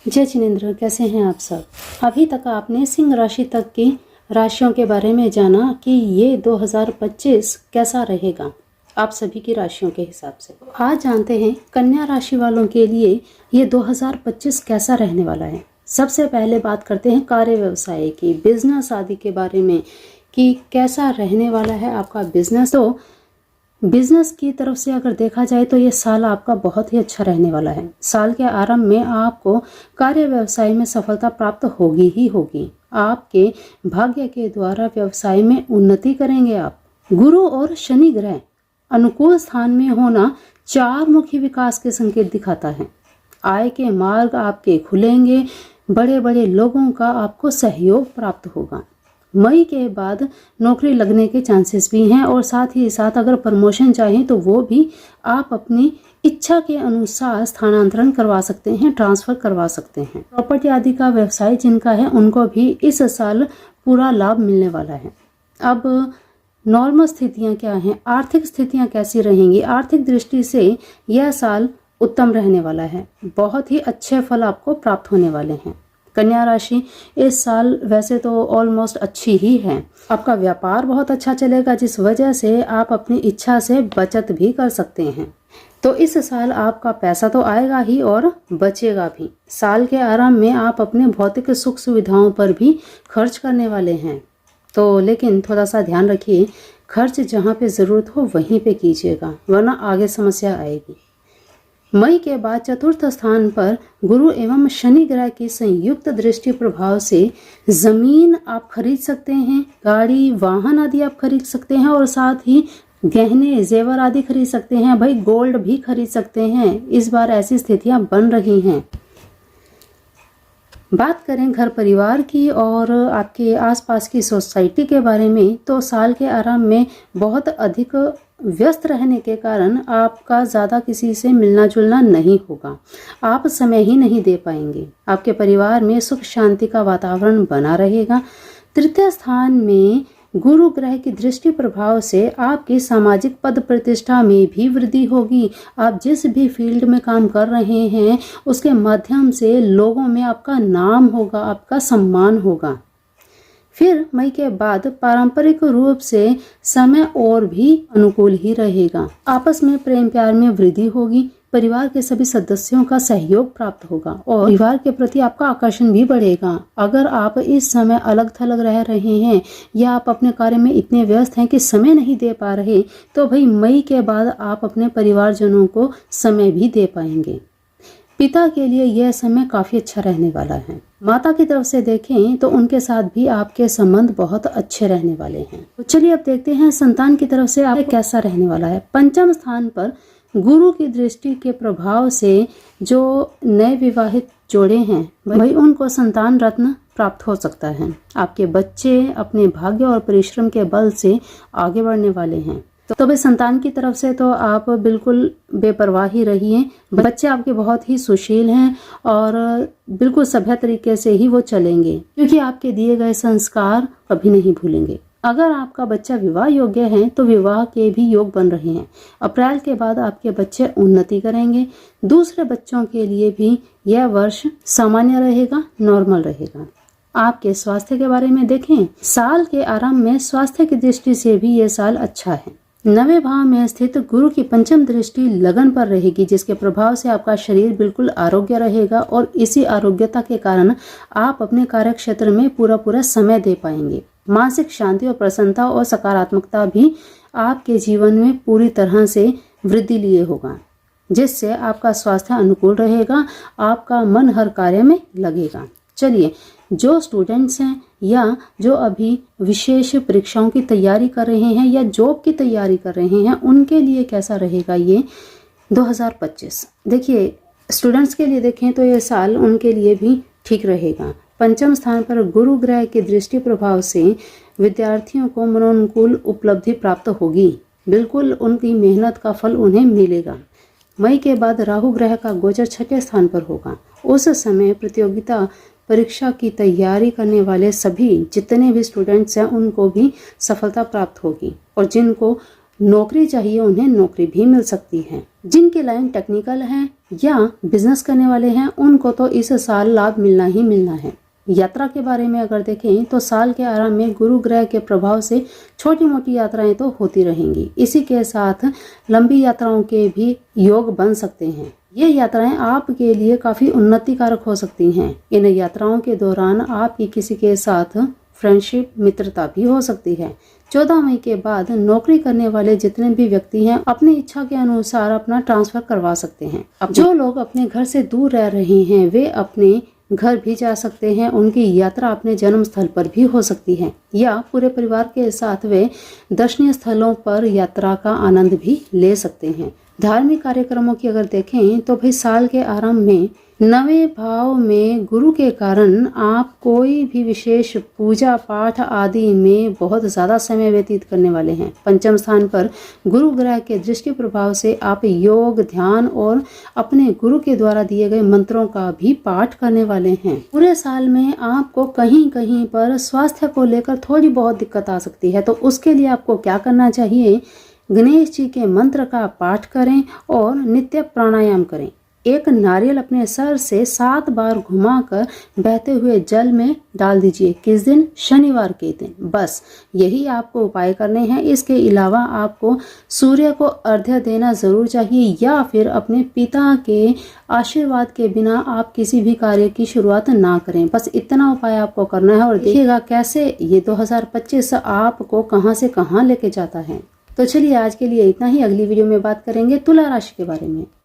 जय जिनेंद्र, कैसे हैं आप सब। अभी तक आपने सिंह राशि तक की राशियों के बारे में जाना कि ये 2025 कैसा रहेगा आप सभी की राशियों के हिसाब से। आज जानते हैं कन्या राशि वालों के लिए ये 2025 कैसा रहने वाला है। सबसे पहले बात करते हैं कार्य व्यवसाय की, बिजनेस आदि के बारे में कि कैसा रहने वाला है आपका बिजनेस। तो बिजनेस की तरफ से अगर देखा जाए तो ये साल आपका बहुत ही अच्छा रहने वाला है। साल के आरंभ में आपको कार्य व्यवसाय में सफलता प्राप्त होगी ही होगी। आपके भाग्य के द्वारा व्यवसाय में उन्नति करेंगे आप। गुरु और शनि ग्रह अनुकूल स्थान में होना 4 मुखी विकास के संकेत दिखाता है। आय के मार्ग आपके खुलेंगे, बड़े बड़े लोगों का आपको सहयोग प्राप्त होगा। मई के बाद नौकरी लगने के चांसेस भी हैं और साथ ही साथ अगर प्रमोशन चाहें तो वो भी आप अपनी इच्छा के अनुसार स्थानांतरण करवा सकते हैं, ट्रांसफर करवा सकते हैं। प्रॉपर्टी आदि का व्यवसाय जिनका है उनको भी इस साल पूरा लाभ मिलने वाला है। अब नॉर्मल स्थितियां क्या हैं, आर्थिक स्थितियां कैसी रहेंगी। आर्थिक दृष्टि से यह साल उत्तम रहने वाला है। बहुत ही अच्छे फल आपको प्राप्त होने वाले हैं। कन्या राशि इस साल वैसे तो ऑलमोस्ट अच्छी ही है। आपका व्यापार बहुत अच्छा चलेगा जिस वजह से आप अपनी इच्छा से बचत भी कर सकते हैं। तो इस साल आपका पैसा तो आएगा ही और बचेगा भी। साल के आरंभ में आप अपने भौतिक सुख सुविधाओं पर भी खर्च करने वाले हैं। तो लेकिन थोड़ा सा ध्यान रखिए, खर्च जहाँ पे ज़रूरत हो वहीं पे कीजिएगा, वरना आगे समस्या आएगी। मई के बाद चतुर्थ स्थान पर गुरु एवं शनि ग्रह की संयुक्त दृष्टि प्रभाव से जमीन आप खरीद सकते हैं, गाड़ी वाहन आदि आप खरीद सकते हैं और साथ ही गहने जेवर आदि खरीद सकते हैं। भाई गोल्ड भी खरीद सकते हैं। इस बार ऐसी स्थितियां बन रही हैं। बात करें घर परिवार की और आपके आसपास की सोसाइटी के बारे में तो साल के आरंभ में बहुत अधिक व्यस्त रहने के कारण आपका ज़्यादा किसी से मिलना जुलना नहीं होगा। आप समय ही नहीं दे पाएंगे। आपके परिवार में सुख शांति का वातावरण बना रहेगा। तृतीय स्थान में गुरु ग्रह की दृष्टि प्रभाव से आपकी सामाजिक पद प्रतिष्ठा में भी वृद्धि होगी। आप जिस भी फील्ड में काम कर रहे हैं उसके माध्यम से लोगों में आपका नाम होगा, आपका सम्मान होगा। फिर मई के बाद पारंपरिक रूप से समय और भी अनुकूल ही रहेगा। आपस में प्रेम प्यार में वृद्धि होगी। परिवार के सभी सदस्यों का सहयोग प्राप्त होगा और परिवार के प्रति आपका आकर्षण भी बढ़ेगा। अगर आप इस समय अलग थलग रह रहे हैं या आप अपने कार्य में इतने व्यस्त हैं कि समय नहीं दे पा रहे, तो भाई मई के बाद आप अपने परिवारजनों को समय भी दे पाएंगे। पिता के लिए यह समय काफी अच्छा रहने वाला है। माता की तरफ से देखें तो उनके साथ भी आपके संबंध बहुत अच्छे रहने वाले हैं। तो चलिए अब देखते हैं संतान की तरफ से आपके कैसा रहने वाला है। पंचम स्थान पर गुरु की दृष्टि के प्रभाव से जो नए विवाहित जोड़े हैं भाई उनको संतान रत्न प्राप्त हो सकता है। आपके बच्चे अपने भाग्य और परिश्रम के बल से आगे बढ़ने वाले हैं। तो भाई संतान की तरफ से तो आप बिल्कुल बेपरवाह ही रहिए। बच्चे आपके बहुत ही सुशील हैं और बिल्कुल सभ्य तरीके से ही वो चलेंगे, क्योंकि आपके दिए गए संस्कार कभी नहीं भूलेंगे। अगर आपका बच्चा विवाह योग्य है तो विवाह के भी योग बन रहे हैं। अप्रैल के बाद आपके बच्चे उन्नति करेंगे। दूसरे बच्चों के लिए भी यह वर्ष सामान्य रहेगा, नॉर्मल रहेगा। आपके स्वास्थ्य के बारे में देखें, साल के आरंभ में स्वास्थ्य की दृष्टि से भी यह साल अच्छा है। 9वें भाव में स्थित गुरु की पंचम दृष्टि लगन पर रहेगी, जिसके प्रभाव से आपका शरीर बिल्कुल आरोग्य रहेगा और इसी आरोग्यता के कारण आप अपने कार्य क्षेत्र में पूरा समय दे पाएंगे। मानसिक शांति और प्रसन्नता और सकारात्मकता भी आपके जीवन में पूरी तरह से वृद्धि लिए होगा, जिससे आपका स्वास्थ्य अनुकूल रहेगा, आपका मन हर कार्य में लगेगा। चलिए, जो स्टूडेंट्स हैं या जो अभी विशेष परीक्षाओं की तैयारी कर रहे हैं या जॉब की तैयारी कर रहे हैं, उनके लिए कैसा रहेगा ये 2025। देखिए, स्टूडेंट्स के लिए देखें तो ये साल उनके लिए भी ठीक रहेगा। पंचम स्थान पर गुरु ग्रह के दृष्टि प्रभाव से विद्यार्थियों को मनोनुकूल उपलब्धि प्राप्त होगी। बिल्कुल उनकी मेहनत का फल उन्हें मिलेगा। मई के बाद राहु ग्रह का गोचर 6ठे स्थान पर होगा। उस समय प्रतियोगिता परीक्षा की तैयारी करने वाले सभी जितने भी स्टूडेंट्स हैं उनको भी सफलता प्राप्त होगी और जिनको नौकरी चाहिए उन्हें नौकरी भी मिल सकती है। जिनकी लाइन टेक्निकल है या बिजनेस करने वाले हैं उनको तो इस साल लाभ मिलना ही मिलना है। यात्रा के बारे में अगर देखें तो साल के आरंभ में गुरु ग्रह के प्रभाव से छोटी मोटी यात्राएं तो होती रहेंगी। इसी के साथ लंबी यात्राओं के भी योग बन सकते हैं। ये यात्राएं आपके लिए काफी उन्नतिकारक हो सकती हैं। इन यात्राओं के दौरान आपकी किसी के साथ फ्रेंडशिप मित्रता भी हो सकती है। 14 मई के बाद नौकरी करने वाले जितने भी व्यक्ति हैं अपनी इच्छा के अनुसार अपना ट्रांसफर करवा सकते हैं। अब जो लोग अपने घर से दूर रह रहे हैं वे अपने घर भी जा सकते हैं। उनकी यात्रा अपने जन्म स्थल पर भी हो सकती है या पूरे परिवार के साथ वे दर्शनीय स्थलों पर यात्रा का आनंद भी ले सकते हैं। धार्मिक कार्यक्रमों की अगर देखें तो भाई साल के आरंभ में 9वें भाव में गुरु के कारण आप कोई भी विशेष पूजा पाठ आदि में बहुत ज़्यादा समय व्यतीत करने वाले हैं। पंचम स्थान पर गुरु ग्रह के दृष्टि प्रभाव से आप योग, ध्यान और अपने गुरु के द्वारा दिए गए मंत्रों का भी पाठ करने वाले हैं। पूरे साल में आपको कहीं कहीं पर स्वास्थ्य को लेकर थोड़ी बहुत दिक्कत आ सकती है, तो उसके लिए आपको क्या करना चाहिए? गणेश जी के मंत्र का पाठ करें और नित्य प्राणायाम करें। एक नारियल अपने सर से 7 बार घुमाकर बहते हुए जल में डाल दीजिए। किस दिन? शनिवार के दिन। बस यही आपको उपाय करने हैं। इसके अलावा आपको सूर्य को अर्घ्य देना जरूर चाहिए या फिर अपने पिता के आशीर्वाद के बिना आप किसी भी कार्य की शुरुआत ना करें। बस इतना उपाय आपको करना है और देखिएगा कैसे ये 2025 आपको कहां से कहां लेके जाता है। तो चलिए आज के लिए इतना ही। अगली वीडियो में बात करेंगे तुला राशि के बारे में।